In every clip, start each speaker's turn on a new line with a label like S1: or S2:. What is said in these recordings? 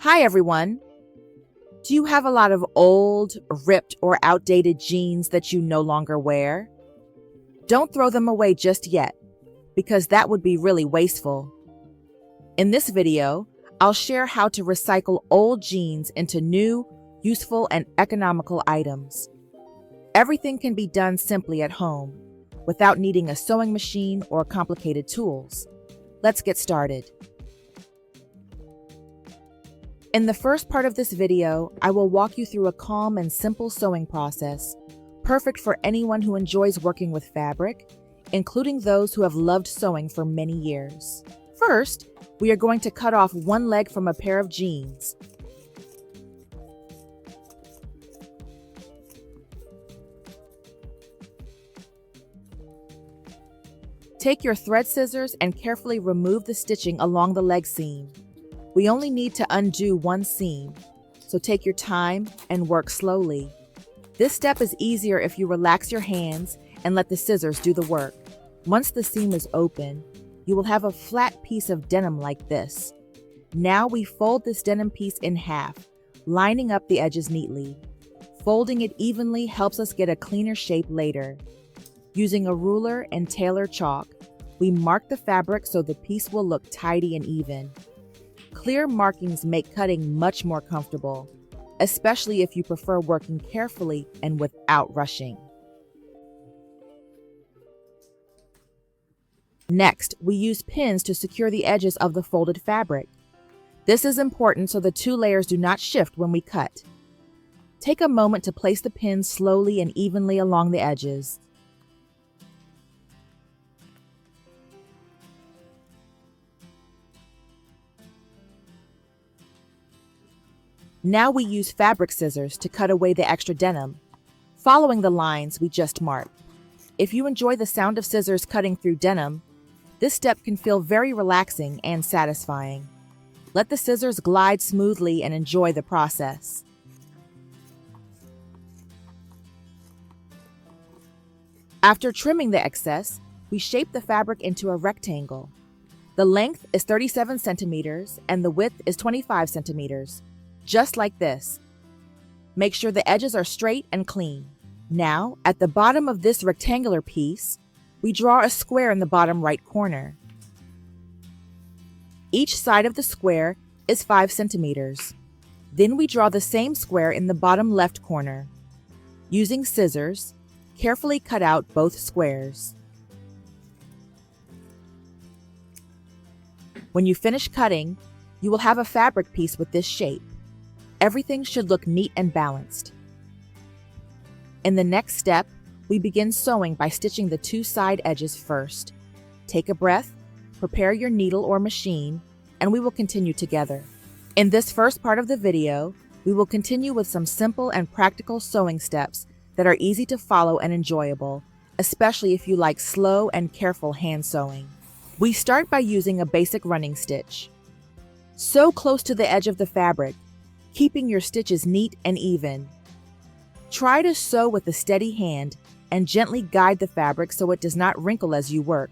S1: Hi everyone! Do you have a lot of old, ripped, or outdated jeans that you no longer wear? Don't throw them away just yet, because that would be really wasteful. In this video, I'll share how to recycle old jeans into new, useful, and economical items. Everything can be done simply at home, without needing a sewing machine or complicated tools. Let's get started. In the first part of this video, I will walk you through a calm and simple sewing process, perfect for anyone who enjoys working with fabric, including those who have loved sewing for many years. First, we are going to cut off one leg from a pair of jeans. Take your thread scissors and carefully remove the stitching along the leg seam. We only need to undo one seam, so take your time and work slowly. This step is easier if you relax your hands and let the scissors do the work. Once the seam is open, you will have a flat piece of denim like this. Now we fold this denim piece in half, lining up the edges neatly. Folding it evenly helps us get a cleaner shape later. Using a ruler and tailor chalk, we mark the fabric so the piece will look tidy and even. Clear markings make cutting much more comfortable, especially if you prefer working carefully and without rushing. Next, we use pins to secure the edges of the folded fabric. This is important so the two layers do not shift when we cut. Take a moment to place the pins slowly and evenly along the edges. Now we use fabric scissors to cut away the extra denim, following the lines we just marked. If you enjoy the sound of scissors cutting through denim, this step can feel very relaxing and satisfying. Let the scissors glide smoothly and enjoy the process. After trimming the excess, we shape the fabric into a rectangle. The length is 37 centimeters and the width is 25 centimeters. Just like this. Make sure the edges are straight and clean. Now, at the bottom of this rectangular piece, we draw a square in the bottom right corner. Each side of the square is 5 centimeters. Then we draw the same square in the bottom left corner. Using scissors, carefully cut out both squares. When you finish cutting, you will have a fabric piece with this shape. Everything should look neat and balanced. In the next step, we begin sewing by stitching the two side edges first. Take a breath, prepare your needle or machine, and we will continue together. In this first part of the video, we will continue with some simple and practical sewing steps that are easy to follow and enjoyable, especially if you like slow and careful hand sewing. We start by using a basic running stitch. Sew close to the edge of the fabric, keeping your stitches neat and even. Try to sew with a steady hand and gently guide the fabric so it does not wrinkle as you work.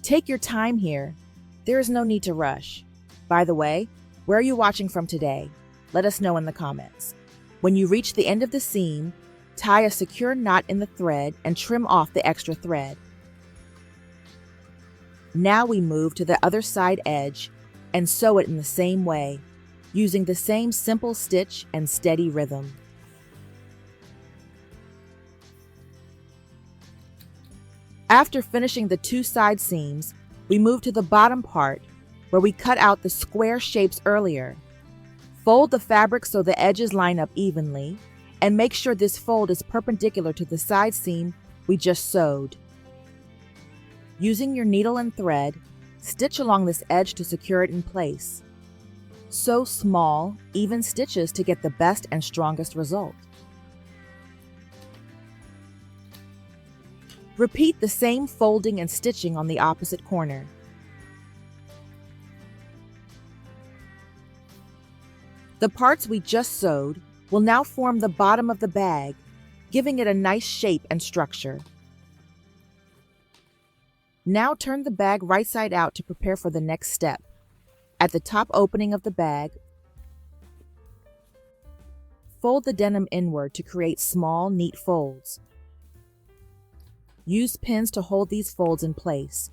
S1: Take your time here. There is no need to rush. By the way, where are you watching from today? Let us know in the comments. When you reach the end of the seam, tie a secure knot in the thread and trim off the extra thread. Now we move to the other side edge and sew it in the same way, using the same simple stitch and steady rhythm. After finishing the two side seams, we move to the bottom part where we cut out the square shapes earlier. Fold the fabric so the edges line up evenly, and make sure this fold is perpendicular to the side seam we just sewed. Using your needle and thread, stitch along this edge to secure it in place. Sew small, even stitches to get the best and strongest result. Repeat the same folding and stitching on the opposite corner. The parts we just sewed will now form the bottom of the bag, giving it a nice shape and structure. Now turn the bag right side out to prepare for the next step. At the top opening of the bag, Fold the denim inward to create small, neat folds. Use pins to hold these folds in place.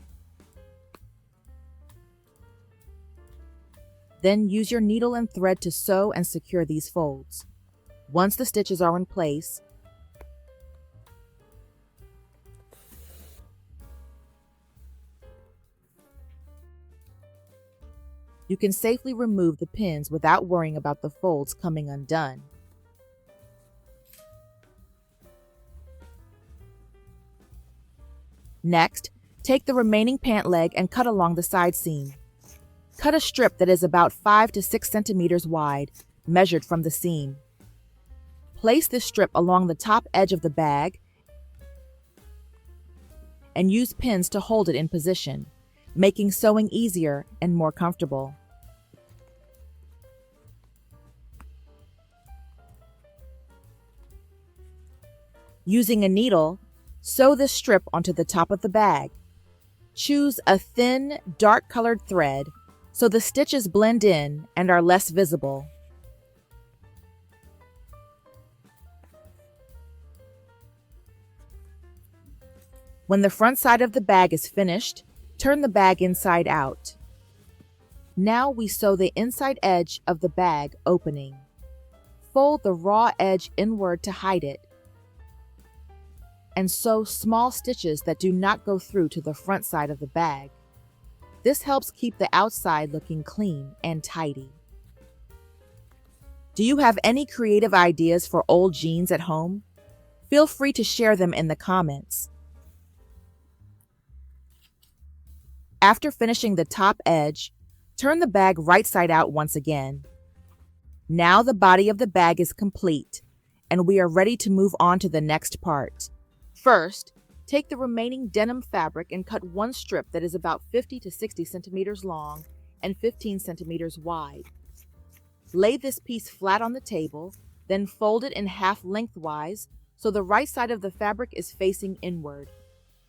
S1: Then use your needle and thread to sew and secure these folds. Once the stitches are in place, you can safely remove the pins without worrying about the folds coming undone. Next, take the remaining pant leg and cut along the side seam. Cut a strip that is about 5 to 6 centimeters wide, measured from the seam. Place this strip along the top edge of the bag and use pins to hold it in position, making sewing easier and more comfortable. Using a needle, sew this strip onto the top of the bag. Choose a thin, dark-colored thread so the stitches blend in and are less visible. When the front side of the bag is finished, turn the bag inside out. Now we sew the inside edge of the bag opening. Fold the raw edge inward to hide it, and sew small stitches that do not go through to the front side of the bag. This helps keep the outside looking clean and tidy. Do you have any creative ideas for old jeans at home? Feel free to share them in the comments. After finishing the top edge, turn the bag right side out once again. Now the body of the bag is complete, and we are ready to move on to the next part. First, take the remaining denim fabric and cut one strip that is about 50 to 60 centimeters long and 15 centimeters wide. Lay this piece flat on the table, then fold it in half lengthwise so the right side of the fabric is facing inward.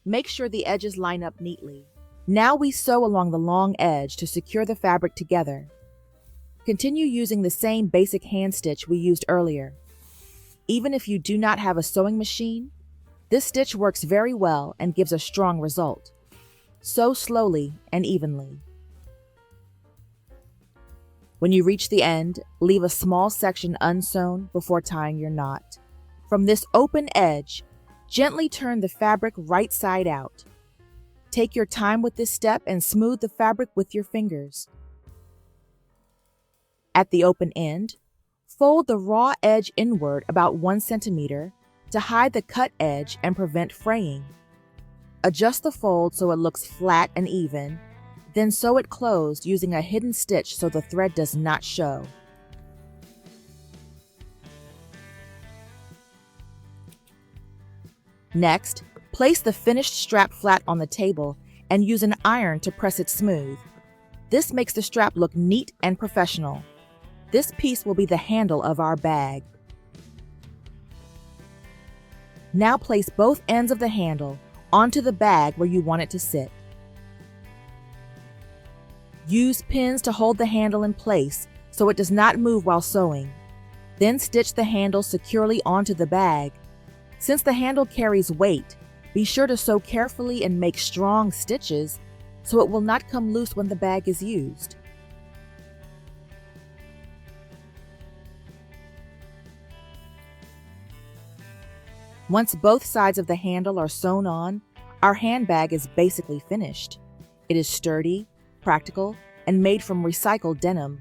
S1: Make sure the edges line up neatly. Now we sew along the long edge to secure the fabric together. Continue using the same basic hand stitch we used earlier. Even if you do not have a sewing machine, this stitch works very well and gives a strong result. Sew slowly and evenly. When you reach the end, leave a small section unsewn before tying your knot. From this open edge, gently turn the fabric right side out. Take your time with this step and smooth the fabric with your fingers. At the open end, fold the raw edge inward about 1 centimeter to hide the cut edge and prevent fraying. Adjust the fold so it looks flat and even, then sew it closed using a hidden stitch so the thread does not show. Next, place the finished strap flat on the table and use an iron to press it smooth. This makes the strap look neat and professional. This piece will be the handle of our bag. Now place both ends of the handle onto the bag where you want it to sit. Use pins to hold the handle in place so it does not move while sewing. Then stitch the handle securely onto the bag. Since the handle carries weight, be sure to sew carefully and make strong stitches so it will not come loose when the bag is used. Once both sides of the handle are sewn on, our handbag is basically finished. It is sturdy, practical, and made from recycled denim.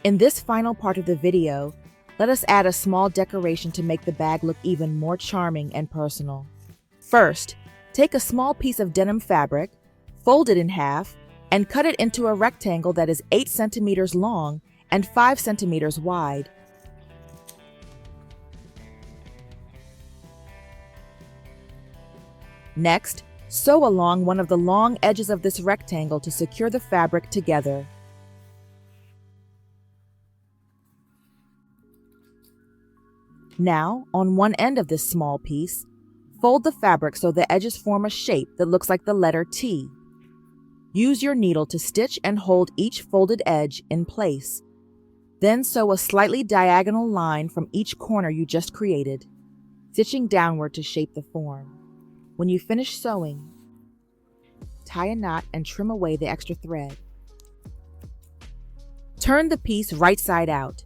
S1: In this final part of the video, let us add a small decoration to make the bag look even more charming and personal. First, take a small piece of denim fabric, fold it in half, and cut it into a rectangle that is 8 centimeters long and 5 centimeters wide. Next, sew along one of the long edges of this rectangle to secure the fabric together. Now, on one end of this small piece, fold the fabric so the edges form a shape that looks like the letter T. Use your needle to stitch and hold each folded edge in place. Then sew a slightly diagonal line from each corner you just created, stitching downward to shape the form. When you finish sewing, tie a knot and trim away the extra thread. Turn the piece right side out.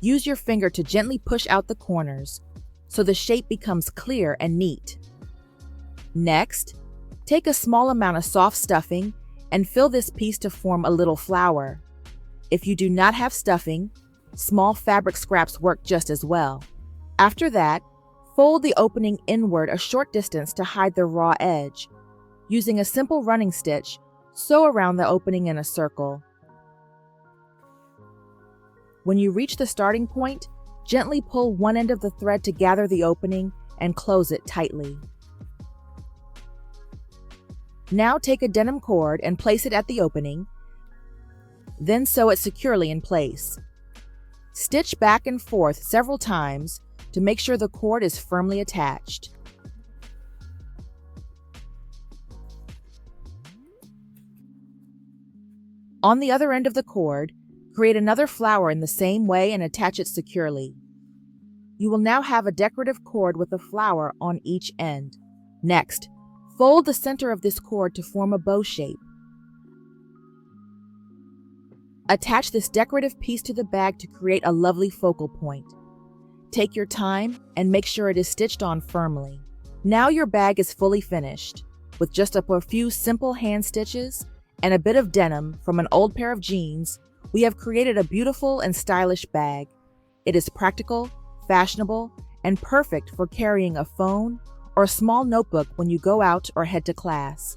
S1: Use your finger to gently push out the corners so the shape becomes clear and neat. Next, take a small amount of soft stuffing and fill this piece to form a little flower. If you do not have stuffing, small fabric scraps work just as well. After that, fold the opening inward a short distance to hide the raw edge. Using a simple running stitch, sew around the opening in a circle. When you reach the starting point, gently pull one end of the thread to gather the opening and close it tightly. Now take a denim cord and place it at the opening, then sew it securely in place. Stitch back and forth several times to make sure the cord is firmly attached. On the other end of the cord, create another flower in the same way and attach it securely. You will now have a decorative cord with a flower on each end. Next, fold the center of this cord to form a bow shape. Attach this decorative piece to the bag to create a lovely focal point. Take your time and make sure it is stitched on firmly. Now your bag is fully finished. With just a few simple hand stitches and a bit of denim from an old pair of jeans, we have created a beautiful and stylish bag. It is practical, fashionable, and perfect for carrying a phone or a small notebook when you go out or head to class.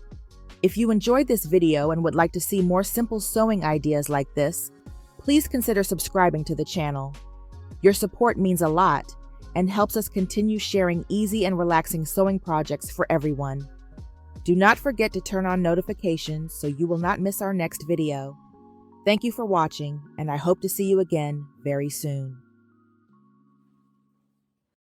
S1: If you enjoyed this video and would like to see more simple sewing ideas like this, please consider subscribing to the channel. Your support means a lot and helps us continue sharing easy and relaxing sewing projects for everyone. Do not forget to turn on notifications so you will not miss our next video. Thank you for watching, and I hope to see you again very soon.